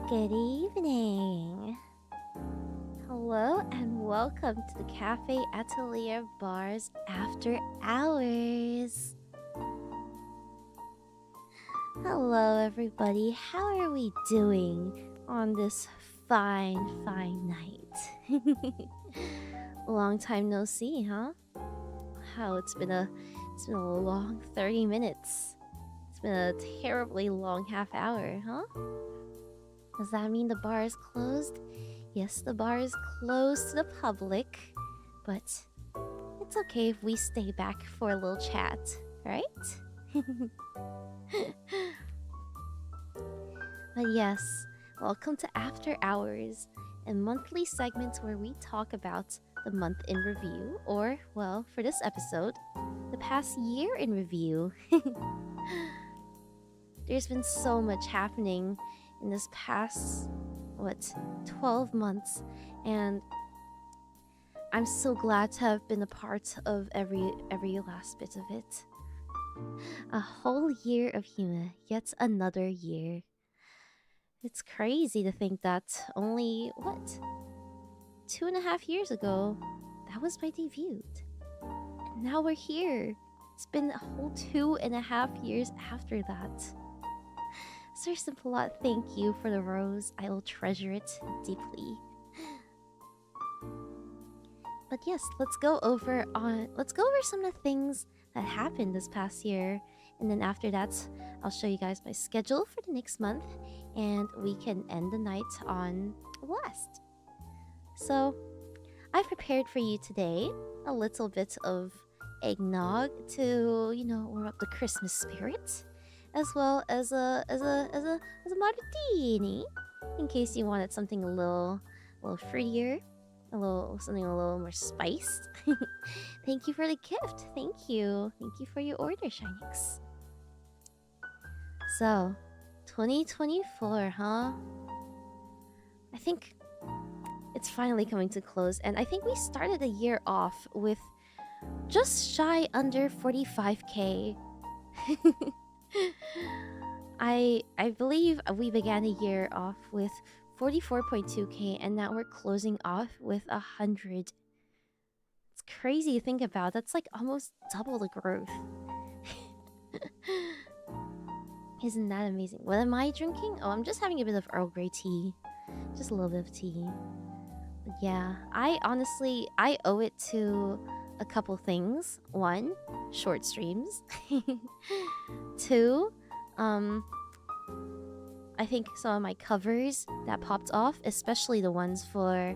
Good evening. Hello and welcome to the Cafe Atelier Bar's After Hours. Hello everybody, how are we doing on this fine night? Long time no see, huh? Wow, it's been a long 30 minutes. It's been a terribly long half hour, huh? Does that mean the bar is closed? Yes, the bar is closed to the public, but it's okay if we stay back for a little chat, right? But yes, welcome to After Hours, a monthly segment where we talk about the month in review, or, well, for this episode, the past year in review. There's been so much happening in this past, 12 months, and I'm so glad to have been a part of every last bit of it. A whole year of Hime, yet another year. It's crazy to think that only, 2.5 years ago, that was my debut. And now we're here. It's been a whole 2.5 years after that. Sir Simplot, thank you for the rose. I will treasure it deeply. But yes, let's go over some of the things that happened this past year, and then after that, I'll show you guys my schedule for the next month, and we can end the night on a blast. So, I've prepared for you today a little bit of eggnog to, warm up the Christmas spirit, as well as a martini, in case you wanted something a little fruitier, something a little more spiced. Thank you for the gift. Thank you for your order, Shinix. So, 2024, huh? I think it's finally coming to close, and I think we started the year off with just shy under 45k. I believe we began the year off with 44.2k, and now we're closing off with 100. It's crazy to think about. That's like almost double the growth. Isn't that amazing? What am I drinking? Oh, I'm just having a bit of Earl Grey tea. Just a little bit of tea. But yeah, I owe it to a couple things. One, short streams. Two, I think some of my covers that popped off, especially the ones for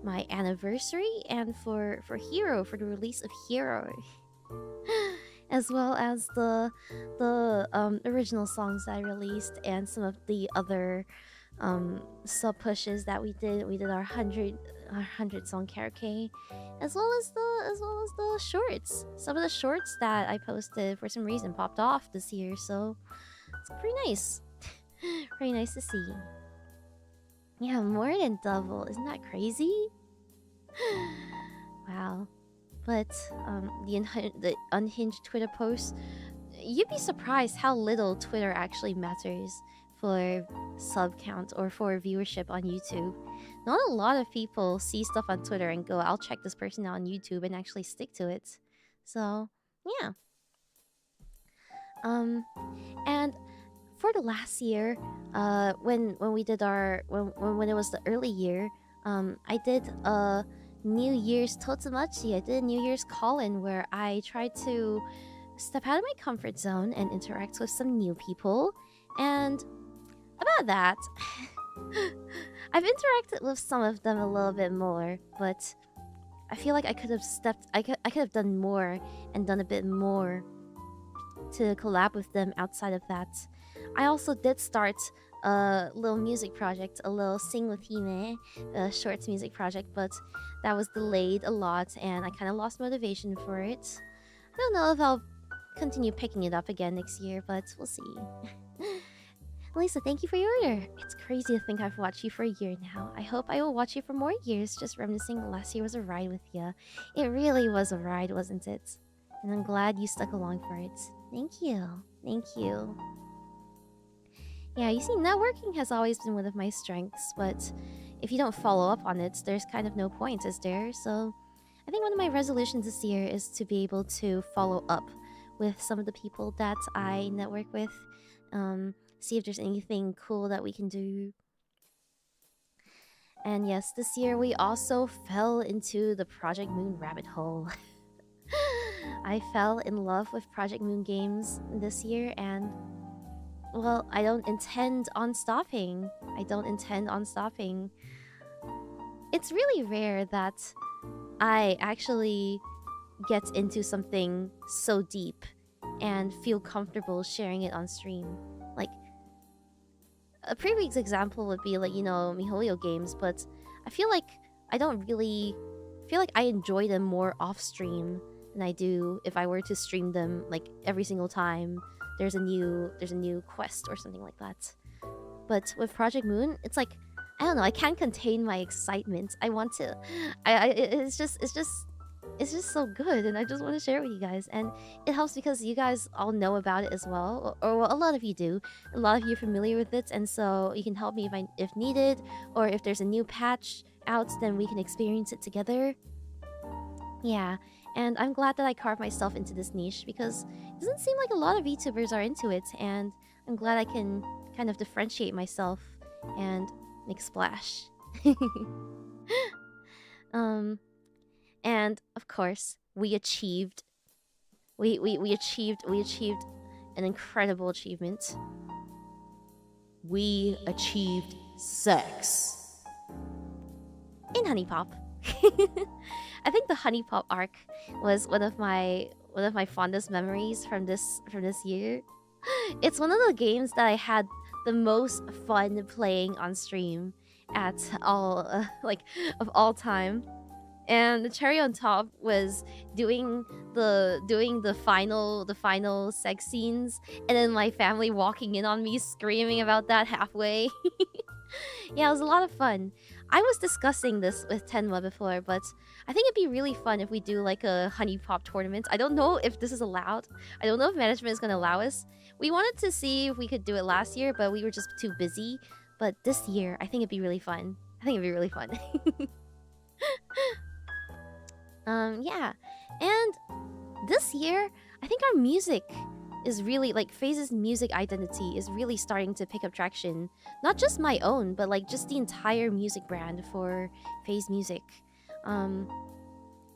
my anniversary, and for Hero, for the release of Hero, as well as the original songs that I released, and some of the other sub pushes that we did. We did our 100 song karaoke, as well as the shorts. Some of the shorts that I posted for some reason popped off this year, so it's pretty nice. Very nice to see. Yeah, more than double. Isn't that crazy? Wow. But the unhinged Twitter posts, you'd be surprised how little Twitter actually matters for sub count or for viewership on YouTube. Not a lot of people see stuff on Twitter and go, I'll check this person out on YouTube, and actually stick to it. So, yeah. And for the last year, when we did when it was the early year, I did a New Year's Totsumachi. I did a New Year's call-in where I tried to step out of my comfort zone and interact with some new people. And about that, I've interacted with some of them a little bit more, but I feel like I could have done more and done a bit more to collab with them outside of that. I also did start a little music project, a little Sing with Hime, a shorts music project, but that was delayed a lot, and I kind of lost motivation for it. I don't know if I'll continue picking it up again next year, but we'll see. Lisa, thank you for your order. It's crazy to think I've watched you for a year now. I hope I will watch you for more years, just reminiscing last year was a ride with you. It really was a ride, wasn't it? And I'm glad you stuck along for it. Thank you. Thank you. Yeah, you see, networking has always been one of my strengths, but if you don't follow up on it, there's kind of no point, is there? So I think one of my resolutions this year is to be able to follow up with some of the people that I network with. See if there's anything cool that we can do. And yes, this year we also fell into the Project Moon rabbit hole. I fell in love with Project Moon games this year, and well, I don't intend on stopping. I don't intend on stopping. It's really rare that I actually get into something so deep and feel comfortable sharing it on stream. Like, a previous example would be like, MiHoYo games, but I feel like I don't really feel like I enjoy them more off stream than I do if I were to stream them like every single time there's a new quest or something like that. But with Project Moon, it's like, I don't know, I can't contain my excitement. I want to it's just so good, and I just want to share it with you guys. And it helps because you guys all know about it as well, or well, a lot of you do. A lot of you are familiar with it, and so you can help me if needed, or if there's a new patch out, then we can experience it together. Yeah, and I'm glad that I carved myself into this niche because it doesn't seem like a lot of VTubers are into it, and I'm glad I can kind of differentiate myself and make a splash. And of course, we achieved an incredible achievement. We achieved sex in Honey Pop. I think the Honey Pop arc was one of my fondest memories from this year. It's one of the games that I had the most fun playing on stream at all of all time. And the cherry on top was doing the final sex scenes, and then my family walking in on me screaming about that halfway. Yeah, it was a lot of fun. I was discussing this with Tenma before, but I think it'd be really fun if we do like a Honey Pop tournament. I don't know if this is allowed. I don't know if management is gonna allow us. We wanted to see if we could do it last year, but we were just too busy. But this year, I think it'd be really fun. Yeah. And this year, I think our music is really, like, FaZe's music identity is really starting to pick up traction. Not just my own, but like just the entire music brand for FaZe Music.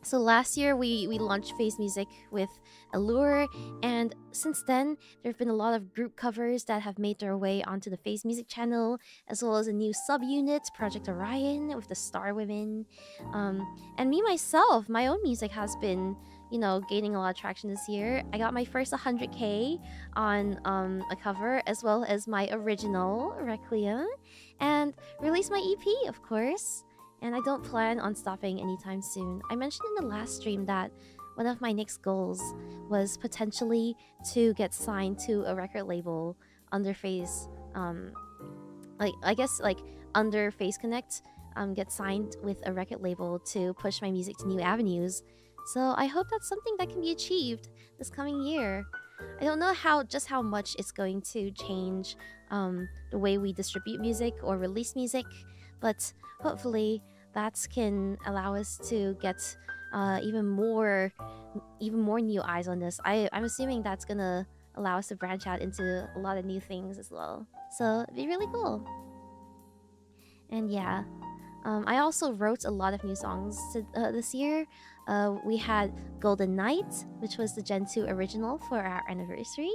So last year we launched FaZe Music with Allure, and since then there have been a lot of group covers that have made their way onto the FaZe Music channel, as well as a new subunit, Project Orion, with the Star Women. And me myself, my own music has been, gaining a lot of traction this year. I got my first 100K on a cover, as well as my original Requiem, and released my EP, of course. And I don't plan on stopping anytime soon. I mentioned in the last stream that one of my next goals was potentially to get signed to a record label under FaZe, under FaZe Connect, get signed with a record label to push my music to new avenues. So I hope that's something that can be achieved this coming year. I don't know just how much it's going to change the way we distribute music or release music, but hopefully that can allow us to get even more new eyes on this. I'm assuming that's gonna allow us to branch out into a lot of new things as well. So it'd be really cool. And yeah, I also wrote a lot of new songs this year. We had Golden Night, which was the Gen 2 original for our anniversary.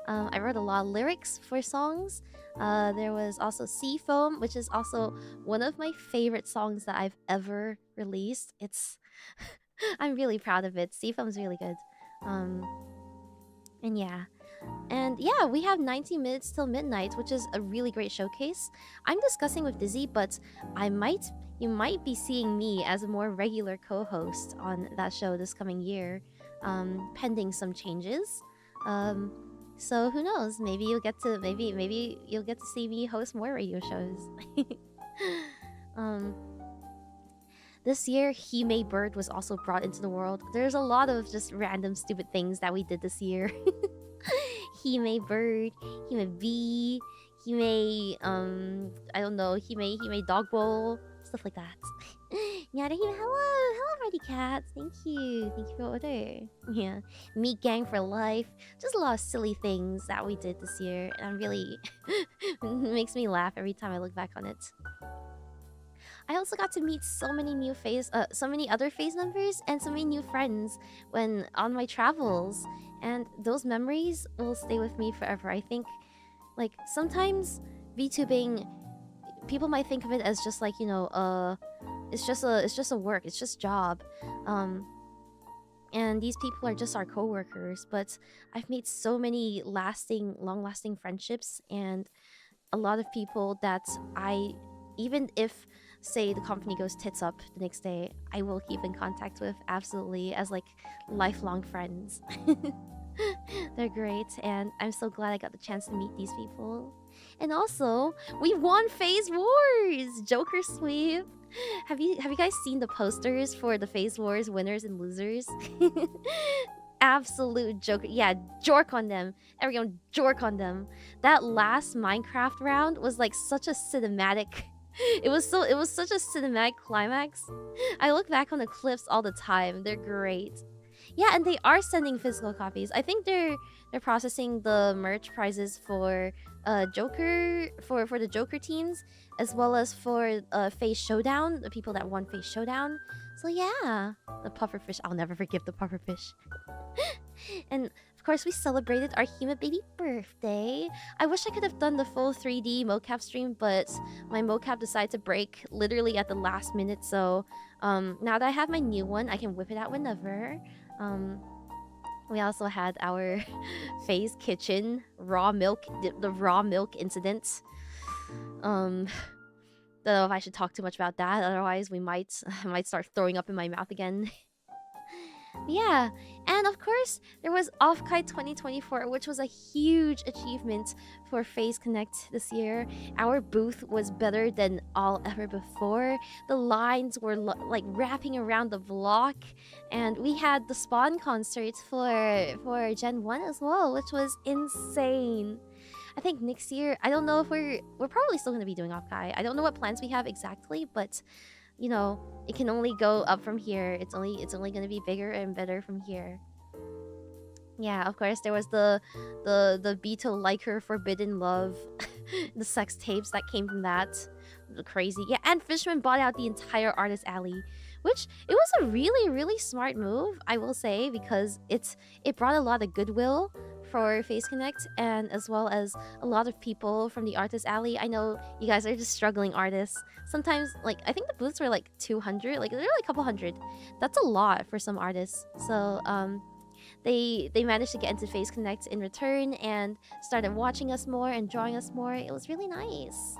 I wrote a lot of lyrics for songs. There was also Sea Foam, which is also one of my favorite songs that I've ever released. I'm really proud of it. Sea Foam's really good. And yeah, we have 90 minutes till midnight, which is a really great showcase. I'm discussing with Dizzy, but you might be seeing me as a more regular co-host on that show this coming year, pending some changes. So who knows? Maybe you'll get to see me host more radio shows. This year, Hime Bird was also brought into the world. There's a lot of just random stupid things that we did this year. Hime bird, Hime bee, Hime I don't know, Hime dog bowl, stuff like that. Nyara Hime, hello Mighty Cat. Thank you for your order. Yeah, meat gang for life. Just a lot of silly things that we did this year, and I'm really it makes me laugh every time I look back on it. I also got to meet so many so many other phase members and so many new friends when on my travels, and those memories will stay with me forever. I think, like, sometimes VTubing, people might think of it as just like, you know, it's just a work, it's just job, and these people are just our co-workers. But I've made so many long-lasting friendships, and a lot of people that even if, say, the company goes tits up the next day, I will keep in contact with absolutely as like lifelong friends. They're great, and I'm so glad I got the chance to meet these people. And also, we won Phase Wars! Joker sweep! Have you guys seen the posters for the Phase Wars winners and losers? Absolute Joker. Yeah, jork on them. Everyone jork on them. That last Minecraft round was like such a cinematic... It was such a cinematic climax. I look back on the clips all the time. They're great. Yeah, and they are sending physical copies. I think they're processing the merch prizes for Joker for the Joker teams, as well as for Phase Showdown, the people that won Phase Showdown. So yeah, the pufferfish. I'll never forgive the pufferfish. And of course, we celebrated our Hime baby birthday. I wish I could have done the full 3D mocap stream, but my mocap decided to break literally at the last minute. So now that I have my new one, I can whip it out whenever. We also had our Phase Kitchen raw milk, the raw milk incident. Don't know if I should talk too much about that. Otherwise, I might start throwing up in my mouth again. Yeah, and of course, there was Offkite 2024, which was a huge achievement for Phase Connect this year. Our booth was better than all ever before. The lines were like wrapping around the block, and we had the Spawn concert for Gen 1 as well, which was insane. I think next year, I don't know if we're probably still going to be doing Offkite. I don't know what plans we have exactly, but you know, it can only go up from here. It's only gonna be bigger and better from here. Yeah, of course, there was the Beetle Like Her Forbidden Love, the sex tapes that came from that. Crazy. Yeah, and Fishman bought out the entire Artist Alley, which it was a really smart move, I will say, because it brought a lot of goodwill for Phase Connect, and as well as a lot of people from the Artist Alley. I know you guys are just struggling artists. Sometimes, like, I think the booths were like 200, like they're like a couple hundred. That's a lot for some artists. So they managed to get into Phase Connect in return and started watching us more and drawing us more. It was really nice.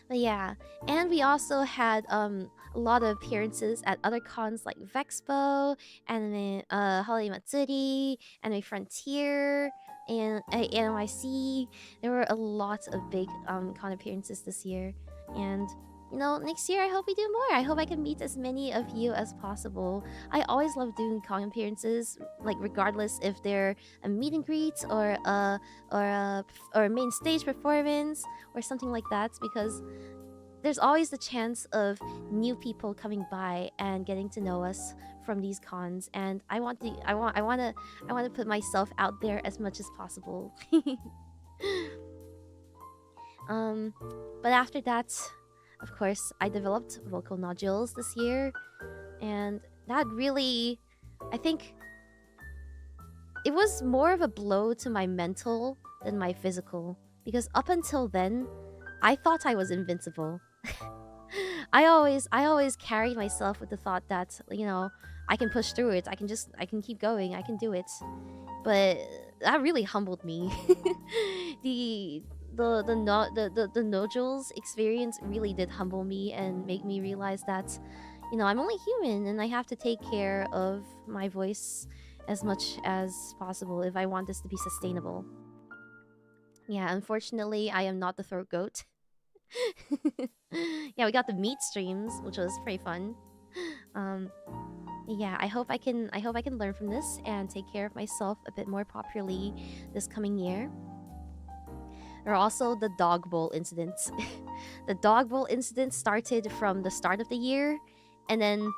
But yeah, and we also had a lot of appearances at other cons like Vexpo, Anime Holiday Matsuri, Anime Frontier, and NYC. There were a lot of big con appearances this year, and you know, next year I hope we do more. I hope I can meet as many of you as possible. I always love doing con appearances, like regardless if they're a meet and greet or a main stage performance or something like that, because there's always the chance of new people coming by and getting to know us from these cons, and I want to put myself out there as much as possible. But after that, of course, I developed vocal nodules this year, and that really, I think, it was more of a blow to my mental than my physical, because up until then, I thought I was invincible. I always carried myself with the thought that, you know, I can push through it. I can keep going. I can do it. But that really humbled me. The nodules experience really did humble me and make me realize that, you know, I'm only human and I have to take care of my voice as much as possible if I want this to be sustainable. Yeah, unfortunately, I am not the throat goat. Yeah, we got the meat streams, which was pretty fun. yeah, I hope I can learn from this and take care of myself a bit more properly this coming year. There are also the dog bowl incidents. The dog bowl incident started from the start of the year, and then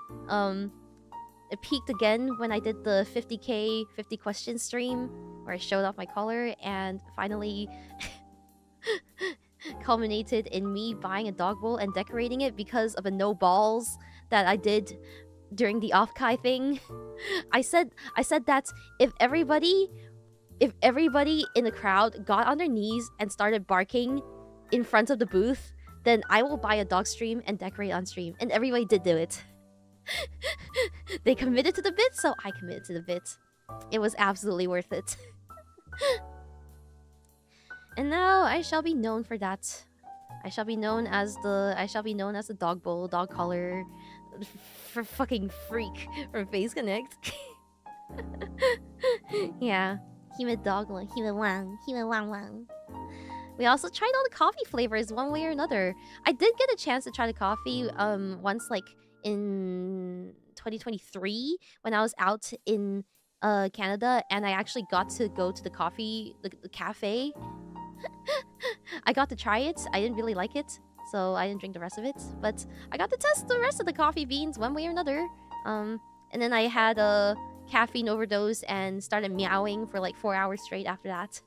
it peaked again when I did the 50k 50 question stream where I showed off my collar, and finally culminated in me buying a dog bowl and decorating it because of a no balls that I did during the off-kai thing. I said that if everybody in the crowd got on their knees and started barking in front of the booth, then I will buy a dog stream and decorate on stream. And everybody did do it. They committed to the bit, so I committed to the bit. It was absolutely worth it. And now I shall be known for that. I shall be known as the dog bowl, dog collar, for fucking freak from Face Connect. Yeah. Hime dog lang, hime lang. We also tried all the coffee flavors one way or another. I did get a chance to try the coffee once, like in 2023 when I was out in Canada, and I actually got to go to the cafe. I got to try it. I didn't really like it, so I didn't drink the rest of it. But I got to test the rest of the coffee beans one way or another. And then I had a caffeine overdose and started meowing for like 4 hours straight after that.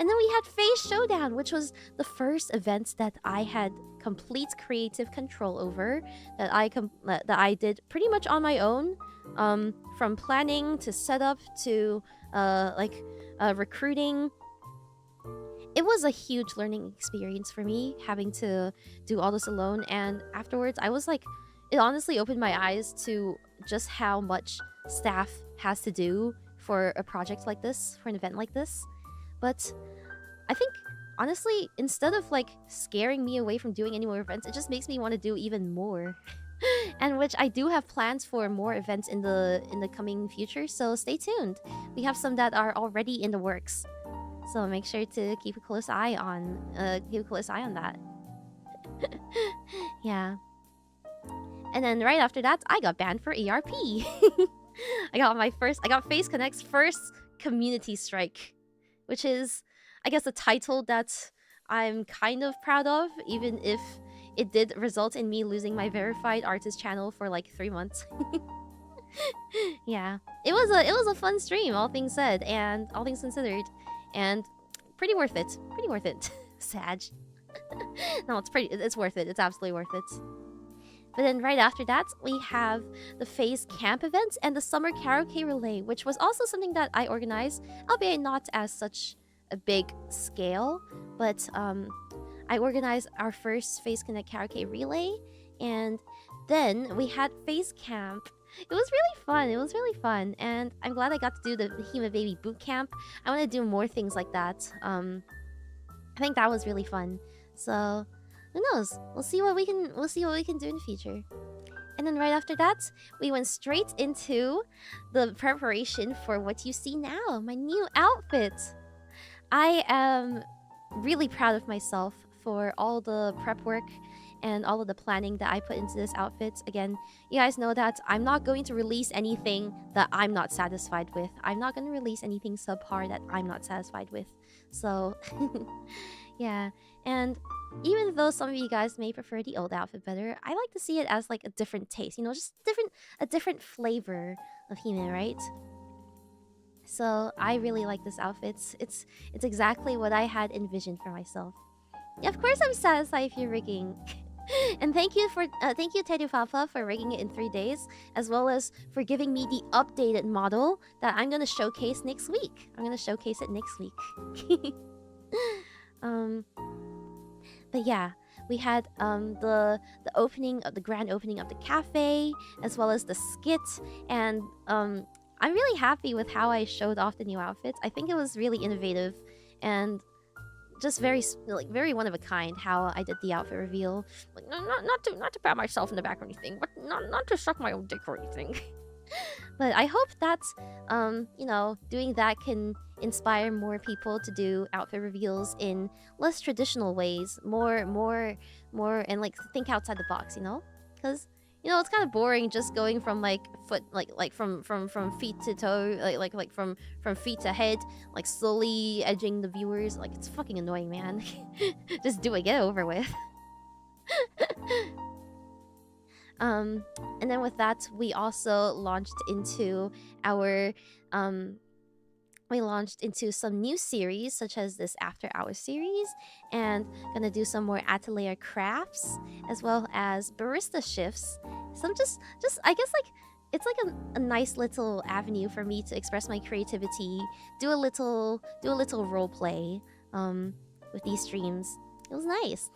And then we had Face Showdown, which was the first event that I had complete creative control over, that I did pretty much on my own, from planning to setup to recruiting. It was a huge learning experience for me, having to do all this alone, and afterwards I was like, it honestly opened my eyes to just how much staff has to do for a project like this, for an event like this. But I think, honestly, instead of like scaring me away from doing any more events, it just makes me want to do even more. And which I do have plans for more events in the coming future, so stay tuned. We have some that are already in the works, so make sure to keep a close eye on that. Yeah. And then right after that, I got banned for ERP. I got Face Connect's first community strike, which is, I guess, a title that I'm kind of proud of, even if it did result in me losing my verified artist channel for like 3 months. Yeah, it was a fun stream, all things said and all things considered, and pretty worth it. Pretty worth it. Sag. No, it's worth it. It's absolutely worth it. But then right after that, we have the Phase Camp event and the Summer Karaoke Relay, which was also something that I organized, albeit not as such a big scale. But I organized our first Phase Connect Karaoke Relay, and then we had Phase Camp. It was really fun, and I'm glad I got to do the Hime Baby Boot Camp. I want to do more things like that. I think that was really fun. So who knows? We'll see what we can do in the future. And then right after that, we went straight into the preparation for what you see now, my new outfit. I am really proud of myself for all the prep work and all of the planning that I put into this outfit. Again, you guys know that I'm not going to release anything that I'm not satisfied with. I'm not going to release anything subpar that I'm not satisfied with. So, yeah. And even though some of you guys may prefer the old outfit better, I like to see it as like a different taste, you know, just a different flavor of Hime, right? So I really like this outfit. It's exactly what I had envisioned for myself. Yeah, of course I'm satisfied if you're rigging. And thank you Teddy Papa for rigging it in 3 days, as well as for giving me the updated model that I'm gonna showcase next week. I'm gonna showcase it next week. But yeah, we had the grand opening of the cafe, as well as the skit, and I'm really happy with how I showed off the new outfits. I think it was really innovative and just very one of a kind how I did the outfit reveal. Like, not to pat myself in the back or anything, but not to suck my own dick or anything. But I hope that you know, doing that can inspire more people to do outfit reveals in less traditional ways, more and like think outside the box, you know? Because You know, it's kind of boring just going from like foot, like from feet to toe, like from feet to head, like slowly edging the viewers. Like, it's fucking annoying, man. Just do it, get it over with. And then with that, we also launched into our we launched into some new series, such as this After Hours series, and gonna do some more Atelier crafts, as well as barista shifts. Some just I guess like it's like a nice little avenue for me to express my creativity, do a little role play with these streams. It was nice.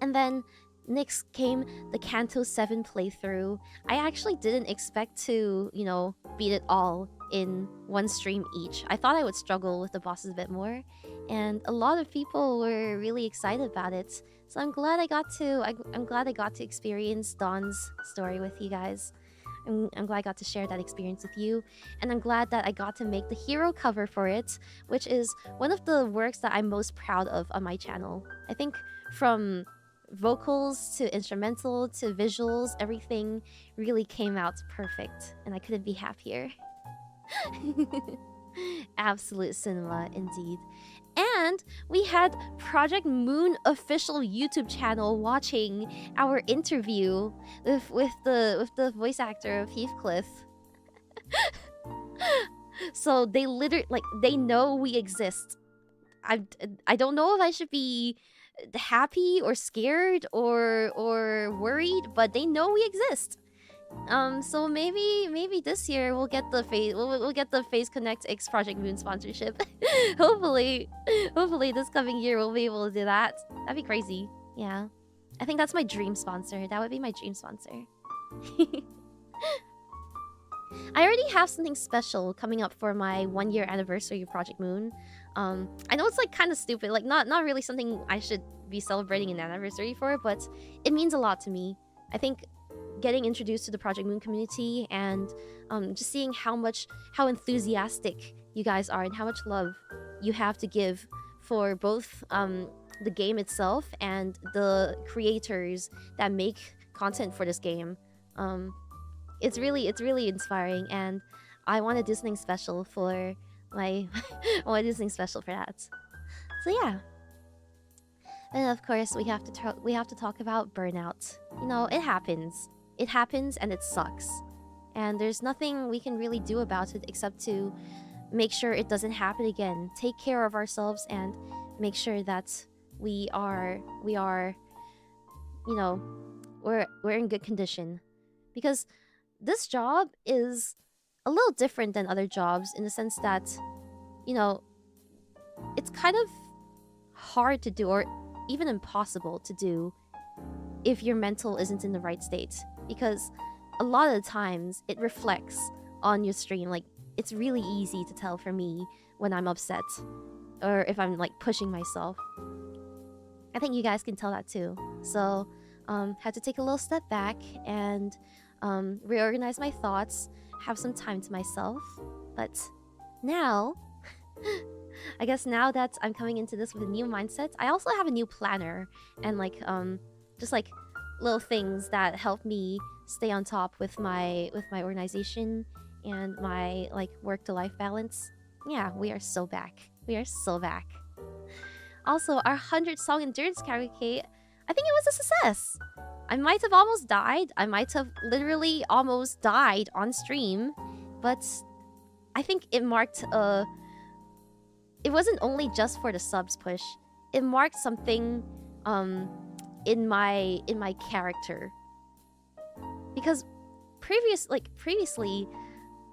And then next came the Kanto 7 playthrough. I actually didn't expect to, you know, beat it all in one stream each. I thought I would struggle with the bosses a bit more, and a lot of people were really excited about it. So I'm glad I got to experience Dawn's story with you guys. I'm glad I got to share that experience with you, and I'm glad that I got to make the hero cover for it, which is one of the works that I'm most proud of on my channel. I think from vocals to instrumental to visuals, everything really came out perfect, and I couldn't be happier. Absolute cinema indeed. And we had Project Moon official YouTube channel watching our interview with the voice actor of Heathcliff. So they literally, like, they know we exist. I don't know if I should be happy or scared or worried, but they know we exist. So maybe this year we'll get the we'll get the Phase Connect X Project Moon sponsorship. hopefully this coming year we'll be able to do that. That'd be crazy. Yeah, I think that's my dream sponsor. That would be my dream sponsor. I already have something special coming up for my 1-year anniversary of Project Moon. I know it's like kind of stupid, like not really something I should be celebrating an anniversary for, but it means a lot to me. I think getting introduced to the Project Moon community and just seeing how enthusiastic you guys are and how much love you have to give for both the game itself and the creators that make content for this game. It's really inspiring, and I want to do something special for my I want to do something special for that. So yeah. And of course, we have to talk about Burnout. You know, it happens. It happens and it sucks. And there's nothing we can really do about it except to make sure it doesn't happen again. Take care of ourselves and make sure that we are you know, we're in good condition. Because this job is a little different than other jobs in the sense that, you know, it's kind of hard to do, or even impossible to do, if your mental isn't in the right state. Because a lot of the times it reflects on your stream. Like, it's really easy to tell for me when I'm upset or if I'm like pushing myself. I think you guys can tell that too. So had to take a little step back and reorganize my thoughts, have some time to myself. But now I guess now that I'm coming into this with a new mindset, I also have a new planner and like just like little things that help me stay on top with my organization and my like work to life balance. Yeah, we are so back. We are so back. Also, our 100-song endurance karaoke, I think it was a success. I might have almost died. I might have literally almost died on stream, but I think it marked it wasn't only just for the subs push. It marked something in my character. Because previously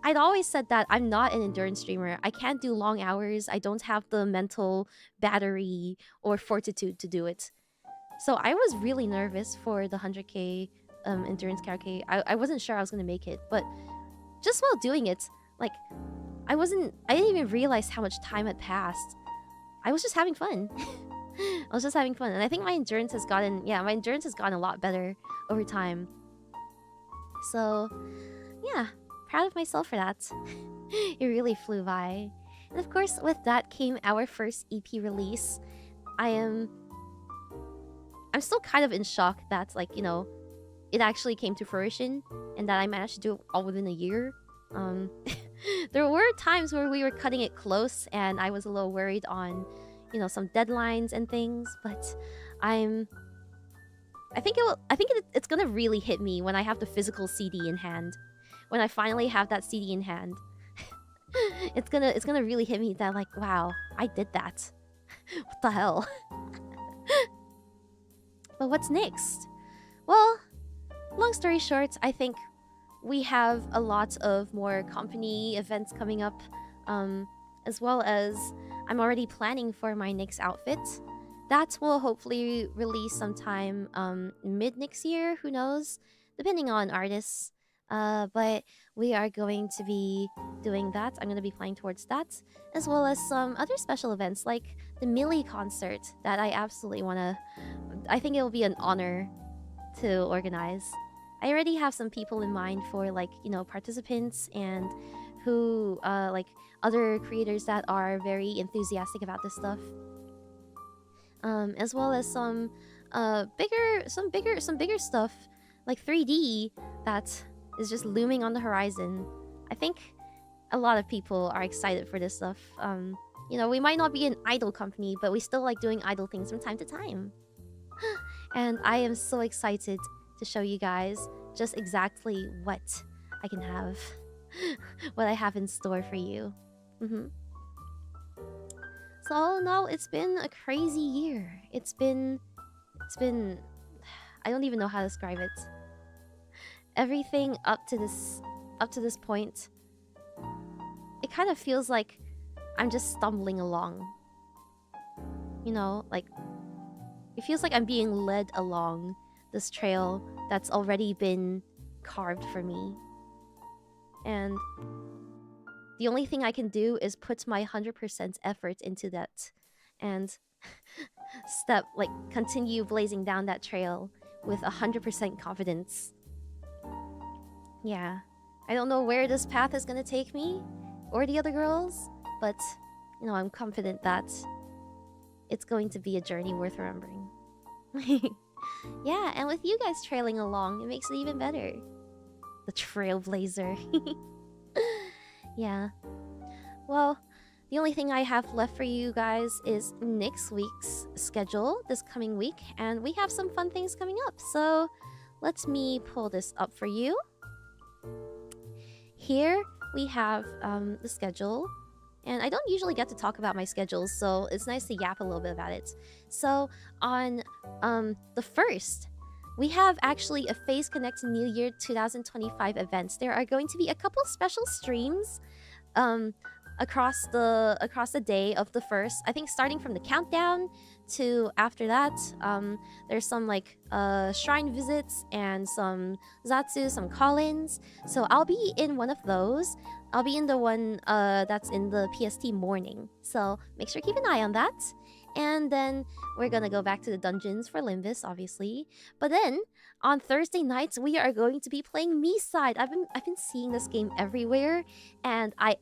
I'd always said that I'm not an endurance streamer. I can't do long hours. I don't have the mental battery or fortitude to do it. So I was really nervous for the 100k endurance karaoke. I wasn't sure I was gonna make it, but just while doing it, like I didn't even realize how much time had passed. I was just having fun. I was just having fun, and I think my endurance has gotten a lot better over time. So yeah, proud of myself for that. It really flew by. And of course, with that came our first EP release. I'm I'm still kind of in shock that, like, you know, it actually came to fruition and that I managed to do it all within a year. There were times where we were cutting it close and I was a little worried on, you know, some deadlines and things, but I think it's gonna really hit me when I have the physical CD in hand. When I finally have that CD in hand, it's gonna really hit me that, like, wow, I did that. What the hell? But what's next? Well, long story short, I think we have a lot of more company events coming up, as well as I'm already planning for my next outfit. That will hopefully release sometime mid next year, who knows, depending on artists. But we are going to be doing that. I'm going to be playing towards that, as well as some other special events like the Millie concert that I absolutely want to... I think it will be an honor to organize. I already have some people in mind for, like, you know, participants and who, like, other creators that are very enthusiastic about this stuff. As well as some bigger stuff like 3D that is just looming on the horizon. I think a lot of people are excited for this stuff. You know, we might not be an idol company, but we still like doing idol things from time to time. And I am so excited to show you guys just exactly what I can have, what I have in store for you. So no, it's been a crazy year. It's been I don't even know how to describe it. Everything up to this point, it kind of feels like I'm just stumbling along. You know, like it feels like I'm being led along this trail that's already been carved for me. And the only thing I can do is put my 100% effort into that and continue blazing down that trail with 100% confidence. Yeah, I don't know where this path is gonna take me or the other girls, but, you know, I'm confident that it's going to be a journey worth remembering. Yeah, and with you guys trailing along, it makes it even better. The trailblazer. Yeah. Well, the only thing I have left for you guys is next week's schedule this coming week, and we have some fun things coming up. So let me pull this up for you. Here we have the schedule, and I don't usually get to talk about my schedules, so it's nice to yap a little bit about it. So on the 1st, we have actually a Phase Connect New Year 2025 events. There are going to be a couple special streams across the day of the 1st. I think starting from the countdown to after that, there's some like shrine visits and some Zatsu, some call-ins. So I'll be in one of those. I'll be in the one that's in the PST morning. So make sure to keep an eye on that. And then we're gonna go back to the dungeons for Limbus, obviously. But then on Thursday nights, we are going to be playing Me-Side. I've been seeing this game everywhere, and I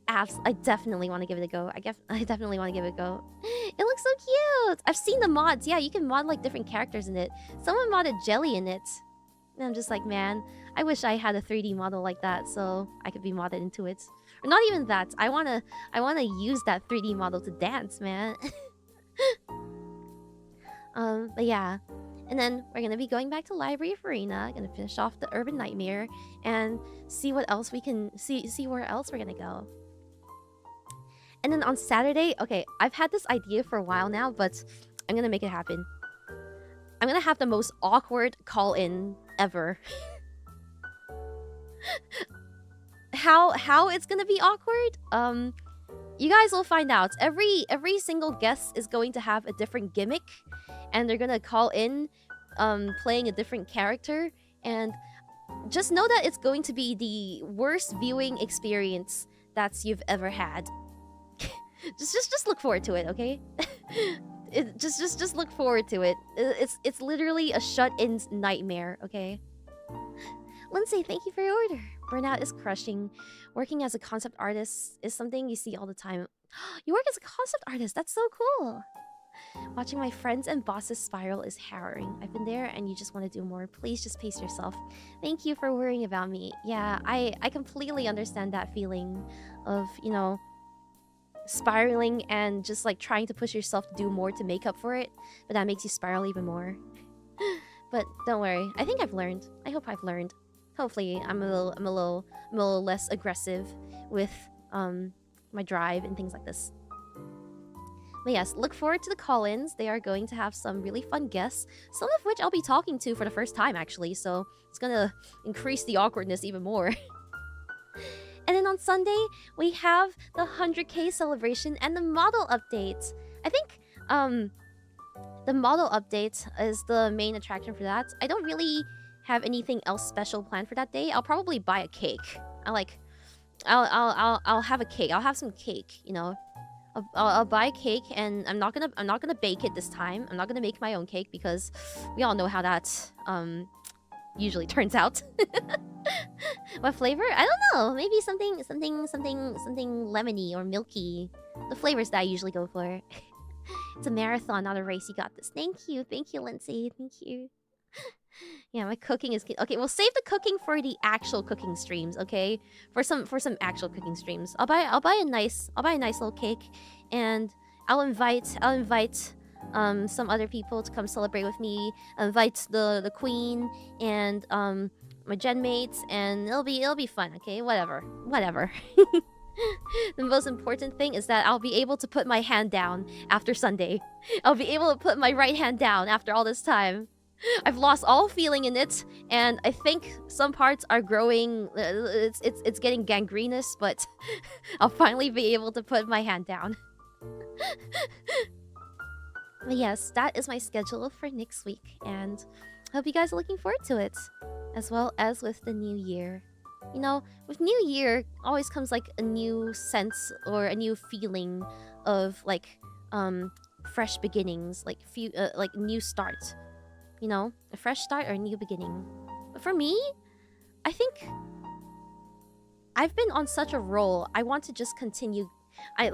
definitely want to give it a go. I definitely want to give it a go. It looks so cute. I've seen the mods. Yeah, you can mod like different characters in it. Someone modded Jelly in it, and I'm just like, man, I wish I had a 3D model like that so I could be modded into it. Or not even that. I wanna use that 3D model to dance, man. But yeah, and then we're gonna be going back to Library of Arena, gonna finish off the Urban Nightmare and see what else we can see where else we're gonna go. And then on Saturday, okay, I've had this idea for a while now, but I'm gonna make it happen. I'm gonna have the most awkward call-in ever. How it's gonna be awkward? You guys will find out. Every single guest is going to have a different gimmick, and they're gonna call in playing a different character, and just know that it's going to be the worst viewing experience that you've ever had. just look forward to it, okay? Just look forward to it. It's literally a shut-in nightmare, okay? Lindsay, thank you for your order. Burnout is crushing. Working as a concept artist is something you see all the time. You work as a concept artist. That's so cool. Watching my friends and bosses spiral is harrowing. I've been there and you just want to do more. Please just pace yourself. Thank you for worrying about me. Yeah, I completely understand that feeling of, you know, spiraling and just like trying to push yourself to do more to make up for it. But that makes you spiral even more. But don't worry. I think I've learned. I hope I've learned. Hopefully I'm a little less aggressive with my drive and things like this. But yes, look forward to the call-ins. They are going to have some really fun guests, some of which I'll be talking to for the first time, actually. So it's gonna increase the awkwardness even more. And then on Sunday, we have the 100K celebration and the model update. I think the model update is the main attraction for that. I don't really have anything else special planned for that day. I'll probably buy a cake. I'll have a cake. I'll have some cake, you know. I'll buy a cake, and I'm not gonna bake it this time. I'm not gonna make my own cake because we all know how that usually turns out. What flavor? I don't know. Maybe something lemony or milky. The flavors that I usually go for. It's a marathon, not a race. You got this. Thank you, Lindsay. Thank you. Yeah, my cooking is okay. We'll save the cooking for the actual cooking streams, okay? For some actual cooking streams. I'll buy a nice little cake, and I'll invite some other people to come celebrate with me. I'll invite the queen and my gen mates, and it'll be fun, okay? Whatever. The most important thing is that I'll be able to put my hand down after Sunday. I'll be able to put my right hand down after all this time. I've lost all feeling in it, and I think some parts are growing. It's getting gangrenous, but I'll finally be able to put my hand down. But yes, that is my schedule for next week, and I hope you guys are looking forward to it, as well as with the new year. You know, with new year always comes like a new sense or a new feeling of like fresh beginnings, like new start. You know, a fresh start or a new beginning. But for me, I think I've been on such a roll. I want to just continue. I'm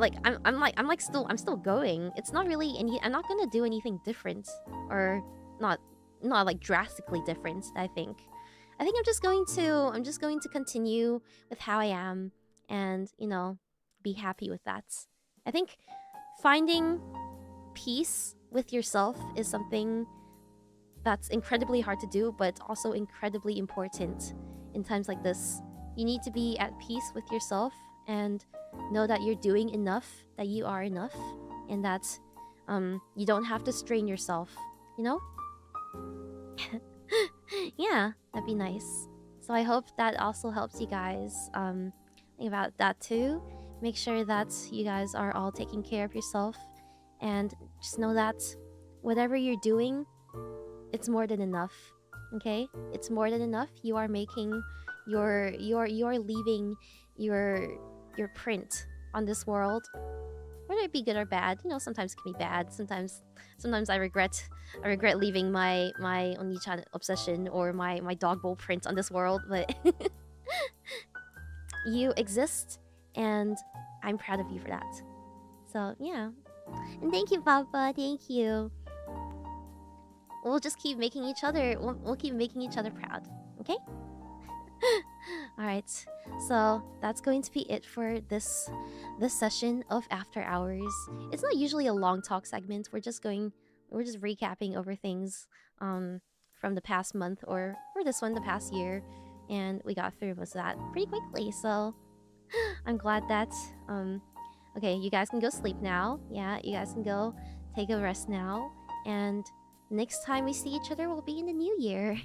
still going. It's not really I'm not gonna do anything different, or not like drastically different. I think I'm just going to continue with how I am, and you know, be happy with that. I think finding peace with yourself is something that's incredibly hard to do, but it's also incredibly important in times like this. You need to be at peace with yourself and know that you're doing enough, that you are enough, and that you don't have to strain yourself, you know? Yeah, that'd be nice. So I hope that also helps you guys think about that too. Make sure that you guys are all taking care of yourself, and just know that whatever you're doing, it's more than enough. Okay? It's more than enough. You are making you're leaving your print on this world. Whether it be good or bad. You know, sometimes it can be bad. Sometimes I regret leaving my Oni-chan obsession or my dog bowl print on this world, but you exist, and I'm proud of you for that. So yeah. And thank you, Papa. Thank you. We'll just keep making each other. We'll keep making each other proud. Okay. All right. So that's going to be it for this session of After Hours. It's not usually a long talk segment. We're just recapping over things from the past month, or for this one, the past year, and we got through most of that pretty quickly. So I'm glad that okay, you guys can go sleep now. Yeah, you guys can go take a rest now, and next time we see each other will be in the new year.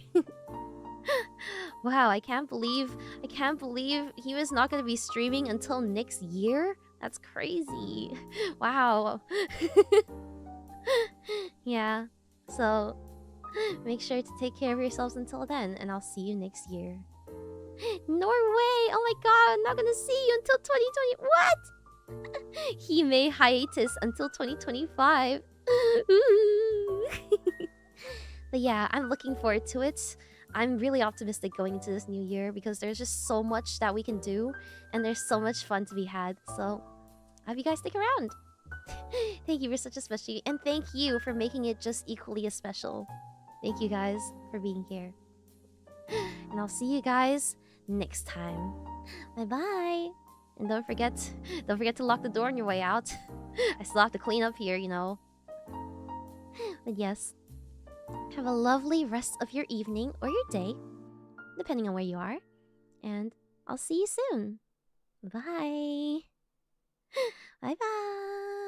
Wow, I can't believe he was not going to be streaming until next year. That's crazy. Wow. Yeah. So make sure to take care of yourselves until then, and I'll see you next year. Norway! Oh my god, I'm not gonna see you until 2020. What? He may hiatus until 2025. But yeah, I'm looking forward to it. I'm really optimistic going into this new year because there's just so much that we can do, and there's so much fun to be had. So I hope you guys stick around. Thank you for such a special, and thank you for making it just equally as special. Thank you guys for being here. And I'll see you guys next time. Bye-bye. And don't forget to lock the door on your way out. I still have to clean up here, you know. But yes, have a lovely rest of your evening or your day, depending on where you are. And I'll see you soon. Bye. Bye-bye.